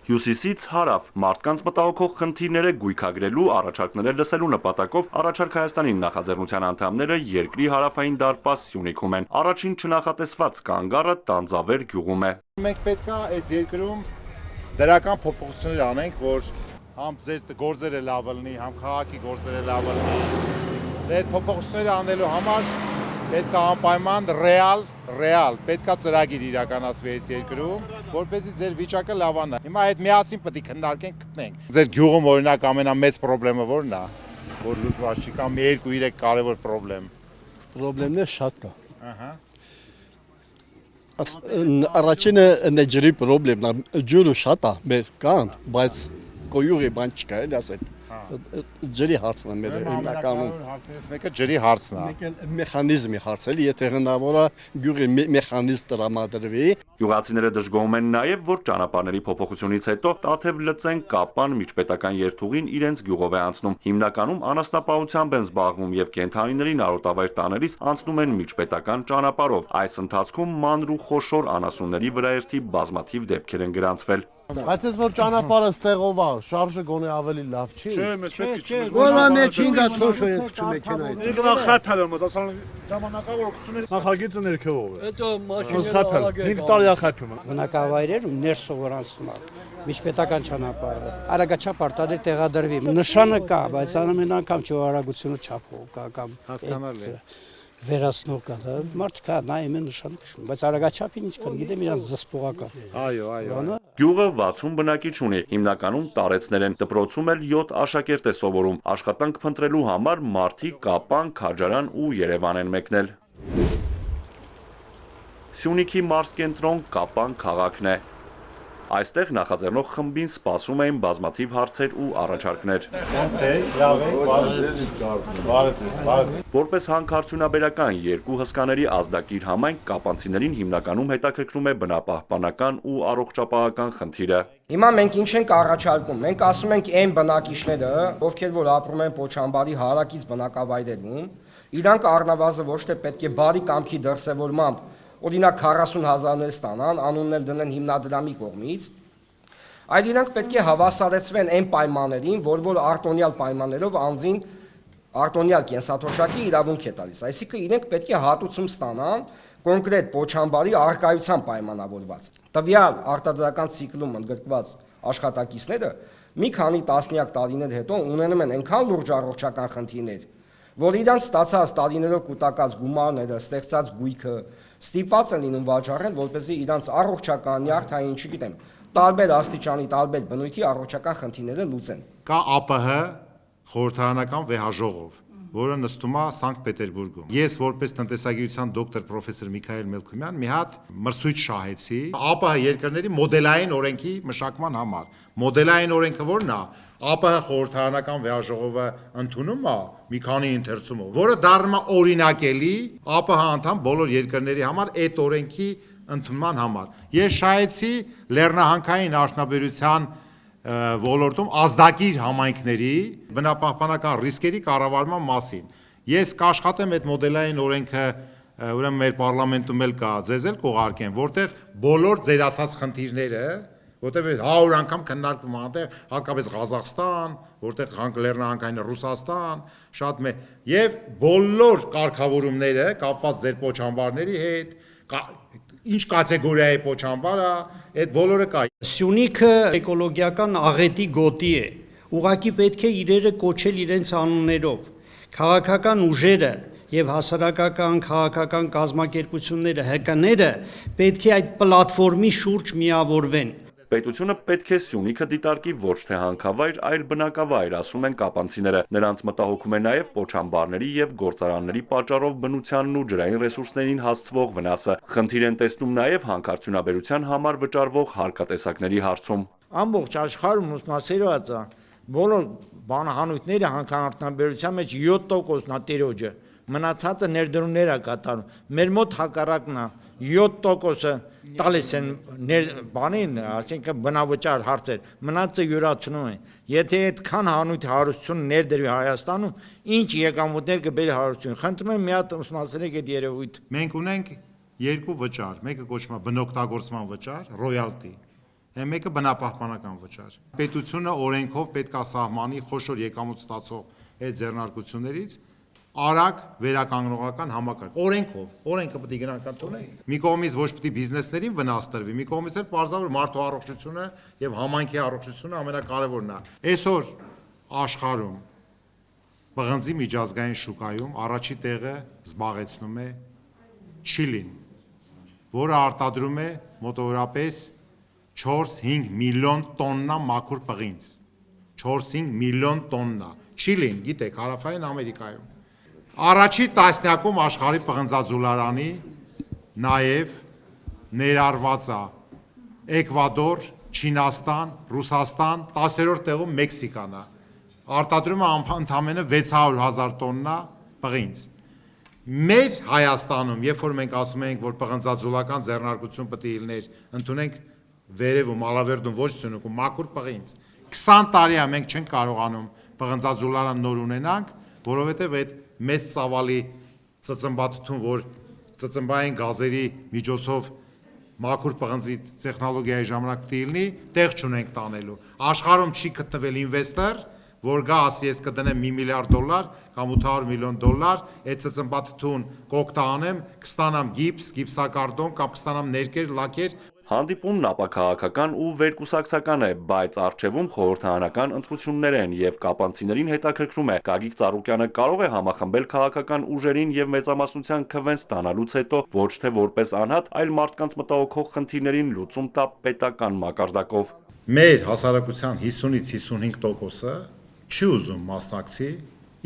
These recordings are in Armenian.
Հյուսիսից հարավ մարդկանց մտահոգող խնդիրները գույքագրելու, առաջարկները լսելու նպատակով առաջարկ Հայաստանի նախաձեռնության անդամները երկրի հարավային դարպաս Սյունիքում են։ Առաջին չնախատեսված կանգառը Տանձավեր գյուղում է։ Մենք պետք է այս երկրում դրական փոփոխություններ անենք, որ համ ձեր գործերը լավ լինի, համ քաղաքի գործերը լավ լինի։ Այդ փոփոխությունները անելու համար պետք է անպայման ռեալ պետք է ծրագիր իրականացվի այս երկրում, որպեսզի ձեր վիճակը լավանա։ Հիմա այդ միասին պետք է քննարկենք, գտնենք։ Ձեր գյուղում օրինակ ամենամեծ խնդրեմը որն է, որ լուծված չի, կամ 2-3 կարևոր խնդրեմ։ Խնդիրներ շատ կա։ Ահա։ Առաջինը ջրի խնդիրն է, ջուրը շատ է, մեր կան, բայց կոյուղի բան չկա, էլի ասել։ Ջրի հարցն է մեր հիմնականում։ Հարցերից մեկը ջրի հարցն է։ Մեկը մեխանիզմի հարցը, եթե հնարավոր է գյուղի մեխանիզմ տրամադրվի։ Գյուղացիները դժգոհում են նաև, որ ճանապարհների փոփոխությունից հետո Տաթև Լծեն Կապան միջպետական երթուղին իրենց գյուղով է անցնում։ Հիմնականում անասնապահությամբ են զբաղվում եւ կենդանիներին արոտավայր տանելիս անցնում են միջպետական ճանապարհով։ Այս ընթացքում մանր ու խոշոր անասունների վրաերթի բազմաթիվ դեպքեր են գրանցվել։ Բայց ես որ ճանապարհը ստեղով է, շարժը գոնե ավելի լավ չի։ Չէ, մեզ պետք է չի։ Որը մեջ 5-ից խոշոր է քչում մեքենայից։ Ինքնա խափել եմ, ասալ ժամանակավոր օգտություններ նախագիծը ներքևով է։ Հետո մաշինները 5 տարի խափում եմ։ Բնակավայրեր ու ներս սովորանցում է։ Միջպետական ճանապարհը արագաչափ արտադիր տեղադրվի։ Նշանը կա, բայց ամեն անգամ չի արագությունը չափով կա կամ Հասկանալի է։ վերացնող կա, դա մարդ կա, նայում է նշանը քշում, բայց արագաչափին ինչքան գիտեմ իրանց զսպողական։ Այո։ Գյուղը 60 բնակիչ ունի, հիմնականում տարեցներ են, դպրոցում էլ 7 աշակերտ է սովորում, աշխատանք փնտրելու համար մարդիկ Կապան, Քաջարան ու Երևան են մեկնել։ Սյունիքի մարզկենտրոն Կապան քաղաքն է։ Այստեղ նախաձեռնող խմբին սպասում էին բազմաթիվ հարցեր ու առաջարկներ։ Որպես հանքարդյունաբերական երկու հսկաների ազդակիր համայնք կապանցիներին հիմնականում հետաքրքրում է բնապահպանական ու առողջապահական խնդիրը։ Հիմա մենք ինչ ենք առաջարկում, մենք ասում ենք այն բնակիչները, ովքեր որ ապրում են Պոչամբարի հարակից բնակավայրերում, իրանք առնվազն ոչ թե պետք է բարի կամքի դրսևորմամբ օրինակ 40,000-ներ ստանան, անունն էլ դնեն հիմնադրամի կողմից, այլ իրանք պետք է հավասարեցվեն այն պայմաններին, որ արտոնյալ պայմաններով անձին արտոնյալ կենսաթոշակի իրավունք է տալիս։ Այսինքն իրենք պետք է հատուցում ստանան կոնկրետ Պոչամբարի առկայության պայմանավորված։ Տվյալ արտադրական ցիկլում ընդգրկված աշխատակիցները մի քանի տասնյակ տարիներ հետո ունենում են այնքան լուրջ առողջական խնդիրներ, որ իրանց ստացած տարիներով կուտակած գումարները, ստեղծած գույքը ստիպված են լինում վաճառել, որպեսզի իրանց առողջական, նյարդային, չգիտեմ, տարբեր աստիճանի, տարբեր բնույթի առողջական խնդիրները լուծեն։ Կա ԱՊՀ խորհրդարանական վեհաժողով, որը նստում է Սանկտ Պետերբուրգում։ Ես որպես տնտեսագիտության դոկտոր պրոֆեսոր Միքայել Մելքումյան մի հատ մրցույթ շահեցի ԱՊՀ երկրների մոդելային օրենքի մշակման համար։ Մոդելային օրենքը որն է։ ԱՊՀ խորհրդարանական վեհաժողովը ընդունում է մի քանի ընթերցումով, որը դառնում է օրինակելի ԱՊՀ անդամ բոլոր երկրների համար այդ օրենքի ընդունման համար։ Ես շահեցի Լեռնահանքային արդյունաբերության ոլորտում ազդակիր համայնքների բնապահպանական ռիսկերի կառավարման մասին։ Ես կաշխատեմ այդ մոդելային օրենքը ուրեմն մեր պարլամենտում էլ կա, ձեզ էլ կուղարկեմ, որտեղ բոլոր ձեր ասած խնդիրները, որտեղ 100 անգամ քննարկվում է, այնտեղ հատկապես Ղազախստան, որտեղ Լեռնահանքային Ռուսաստան, շատ մեծ եւ բոլոր կարգավորումները կապված ձեր Պոչամբարների հետ, ինչ կատեգորիայի Պոչամբարը, այդ բոլորը կա։ Սյունիքը էկոլոգիական աղետի գոտի է։ Ուղղակի պետք է իրերը կոչել իրենց անուններով։ Քաղաքական ուժերը եւ հասարակական քաղաքական կազմակերպությունները, ՀԿ-ները պետք է այդ պլատֆորմի շուրջ միավորվեն։ Պետությունը պետք է Սյունիքը դիտարկի ոչ թե հանքավայր, այլ բնակավայր, ասում են կապանցիները։ Նրանց մտահոգում է նաև Պոչամբարների եւ գործարանների պատճառով բնությանն ու ջրային ռեսուրսներին հասցվող վնասը։ Խնդիր են տեսնում նաև հանքարդյունաբերության համար վճարվող հարկատեսակների հարցում։ Ամբողջ աշխարհում ուսումնասիրված է, բոլոր բանահանույթները հանքարդյունաբերության մեջ 7%-ն է տիրոջը, մնացածը ներդրումներ է կատարում։ Մեր մոտ հակառակն է, 7%-ը տալիս են բանին, ասենք բնավճար հարցեր, մնացը յուրացնում են։ Եթե այդքան հանույթ հարստություն ներդրվի Հայաստանում, ինչ եկամուտներ կբերի հարստություն։ Խնդրում եմ մի հատ ուսումնասիրեք այդ երևույթ։ Մենք ունենք երկու վճար, մեկը կոչվում է բնօգտագործման վճար, ռոյալտի։ Մեկը բնապահպանական վճար։ Պետությունը օրենքով պետք է սահմանի խոշոր եկամուտ ստացող այդ ձեռնարկություններից արագ վերականգնողական համակարգ։ Օրենքը պետք է գրանք ընդունենք։ Մի կողմից ոչ պետք է բիզնեսներին վնաս տրվի, մի կողմից էլ պարզավոր մարդու առողջությունը եւ համայնքի առողջությունը ամենակարևորն է։ Այսօր աշխարհում պղնձի միջազգային շուկայում առաջի տեղը զբաղեցնում է Չիլին, որը արտադրում է մոտավորապես 4-5 միլիոն տոննա մաքուր պղինձ, 4-5 միլիոն տոննա, Չիլին, գիտեք, Հարավային Ամերիկայում, առաջի տասնյակում աշխարհի պղնձաձուլարանի նաև ներառված է Էկվադոր, Չինաստան, Ռուսաստան, 10-րդ տեղում Մեքսիկան է, արտադրում է ընդամենը 600,000 տոննա պղինձ։ Մեր Հայաստանում, երբ որ մենք ասում ենք, որ պղնձաձուլական ձեռնարկություն պետք է լիներ, ընդունենք վերևում, ալավերդում ոչ սյունուկում, մաքուր պղինձ։ 20 տարի է մենք չենք կարողանում պղնձաձուլարան նոր ունենանք, որովհետև այդ մեծ ծավալի ծծմբաթթուն, որ ծծմբային գազերի միջոցով մաքուր պղնձի տեխնոլոգիայի ժամանակ պետք է լինի, տեղ չունենք տանելու։ Աշխարհում չի գտնվել ինվեստոր, որ գա ասի ես կդնեմ $1 միլիարդ կամ $800 միլիոն, այդ ծծմբաթթուն կօգտանեմ, կստանամ գիպս, գիպսակարտոն կամ կստանամ ներկեր, լաքեր։ Հանդիպումն ապաքաղաքական ու վերկուսակցական է, բայց առջևում խորհրդարանական ընտրություններ են եւ կապանցիներին հետաքրքրում է Գագիկ Ծառուկյանը կարող է համախմբել քաղաքական ուժերին եւ մեծամասնության քվեն ստանալուց հետո ոչ թե որպես անհատ, այլ մարդկանց մտահոգող խնդիրներին լուծում տա պետական մակարդակով։ Մեր հասարակության 50-ից 55%-ը չի ուզում մասնակցի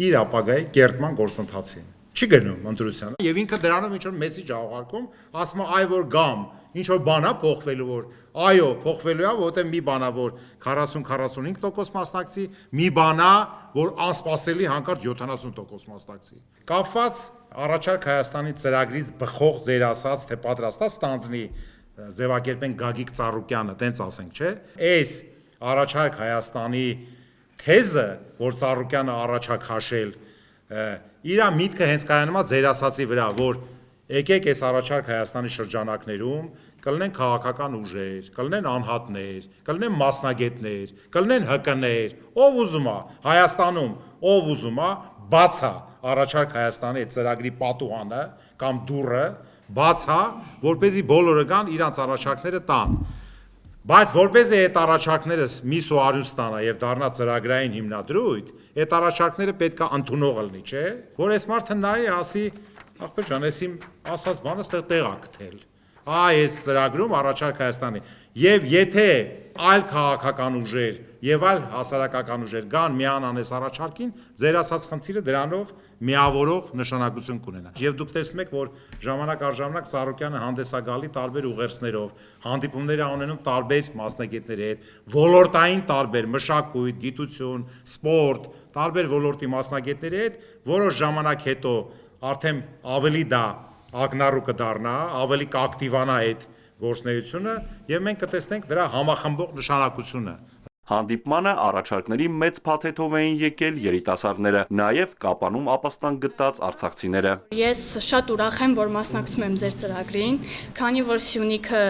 իր ապագայի կերտման գործընթացին։ Չի գնում ընտրությանը եւ ինքը դրանով ինչ որ մեսիջ աղարկում, ասում է այ որ գամ, ինչ որ բանա փոխվելու, որ այո, փոխվելու է, որտեղ մի բանա որ 40-45% մասնակցի, մի բանա որ անսպասելի հանկարծ 70% մասնակցի։ Կապված առաջարկ Հայաստանի ծրագրից բխող ձեր ասած, թե պատրաստա ստանձնի ձևակերպեն Գագիկ Ծառուկյանը, տենց ասենք, չէ։ Այս առաջարկ Հայաստանի թեզը, որ Ծառուկյանը առաջա քաշել, իրա միտքը հենց կայանում է ձեր ասացի վրա, որ եկեք այս առաջարկ Հայաստանի շրջանակներում կլինեն քաղաքական ուժեր, կլինեն անհատներ, կլինեն մասնագետներ, կլինեն ՀԿ-ներ, ով ուզում է Հայաստանում, ով ուզում է բացա առաջարկ Հայաստանի այդ ծրագրի պատուհանը կամ դուռը, բացա, որպեսզի բոլորը գան իրանց առաջարկները տան։ Բայց որպեսզի այդ առաջարկները միս ու արյուն ստանա եւ դառնա ծրագրային հիմնադրույթ, այդ առաջարկները պետք է ընդունողը լինի, չէ՞։ Որ այս մարդը նայի ասի, ախպեր ջան, ես իմ ասած բանը ստեղ տեղ ա գտել։ Այս ծրագրում առաջարկ Հայաստանի եւ եթե այլ քաղաքական ուժեր եւ այլ հասարակական ուժեր կան միանան այս առաջարկին, ձեր ասած խնդիրը դրանով միավորող նշանակություն կունենա։ Եվ դուք տեսնում եք, որ ժամանակ առ ժամանակ Ծառուկյանը հանդես է գալի տարբեր ուղերձներով, հանդիպումներ ունենում տարբեր մասնագետների հետ, ոլորտային տարբեր, մշակույթ, գիտություն, սպորտ, տարբեր ոլորտի մասնագետների հետ, որոշ ժամանակ հետո արդեն ավելի դա ակնառու կդառնա, ավելի կակտիվանա այդ գործունեությունը եւ մենք կտեսնենք դրա համախմբող նշանակությունը։ Հանդիպմանը առաջարկների մեծ փաթեթով էին եկել երիտասարդները, նաև Կապանում ապաստան գտած արցախցիները։ Ես շատ ուրախ եմ, որ մասնակցում եմ ձեր ծրագրին, քանի որ Սյունիքը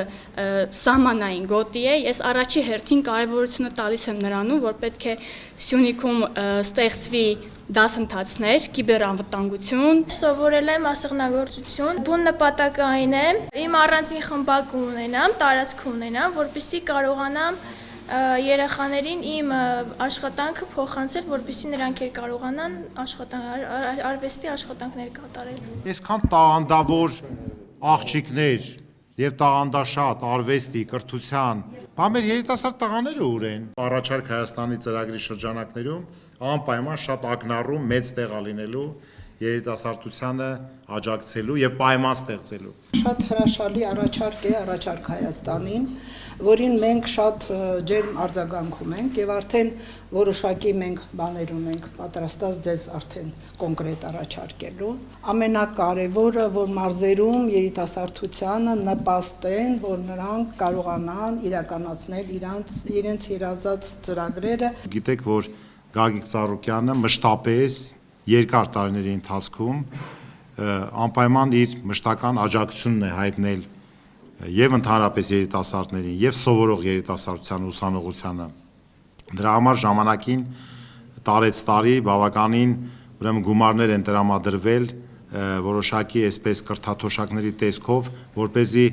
սահմանային գոտի է, ես առաջի հերթին կարևորությունը տալիս եմ նրանում, որ պետք է Սյունիքում ստեղծվի դասընթացներ, կիբերանվտանգություն։ Սովորել եմ ասեղնագործություն, բուն նպատակը այն է, իմ առանձին խմբակ ունենամ, տարածք ունենամ, որպեսզի կարողանամ երեխաներին իմ աշխատանքը փոխանցել, որպեսզի նրանք կարողանան արվեստի աշխատանքներ կատարել։ Այսքան տաղանդավոր աղջիկներ եւ տաղանդաշատ արվեստի, կրթության, մեր երիտասարդ տղաները ուր են։ Առաջարկ Հայաստանի ծրագրի շրջանակներում անպայման շատ ակնառու մեծ տեղ լինելու երիտասարդությանը աջակցելու եւ պայման ստեղծելու։ Շատ հրաշալի առաջարկ է առաջարկ Հայաստանին, որին մենք շատ ջերմ արձագանքում ենք եւ արդեն որոշակի մենք բաներ ունենք պատրաստած ձեզ արդեն կոնկրետ առաջարկելու։ Ամենակարևորը, որ մարզերում երիտասարդությանը նպաստեն, որ նրանք կարողանան իրականացնել իրենց երազած ծրագրերը։ Գիտեք, որ Գագիկ Ծառուկյանը մշտապես երկար տարիների ընթացքում անպայման իր մշտական աջակցությունն է հայտնել եւ ընդհանրապես երիտասարդներին եւ սովորող երիտասարդության ուսանողությանը։ Դրա համար ժամանակին տարեց տարի բավականին ուրեմն գումարներ են տրամադրվել որոշակի այսպես կրթաթոշակների տեսքով, որպեսզի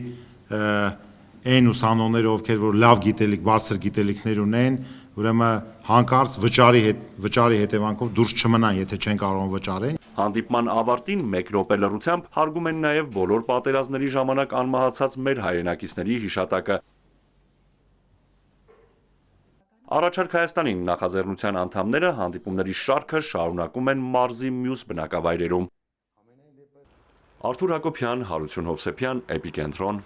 այն ուսանողները, ովքեր որ լավ գիտելիք, բարձր գիտելիքներ ունեն, ուրեմն հանկարծ վճարի հետևանքով դուրս չմնան, եթե չեն կարող վճարեն։ Հանդիպման ավարտին 1 րոպե լռությամբ հարգում են նաև բոլոր պատերազմների ժամանակ անմահացած մեր հայրենակիցների հիշատակը։ Առաջարկ Հայաստանին նախաձեռնության անդամները հանդիպումների շարքը շարունակում են մարզի մյուս բնակավայրերում։ Արթուր Հակոբյան, Հարություն Հովսեփյան, Էպիկենտրոն։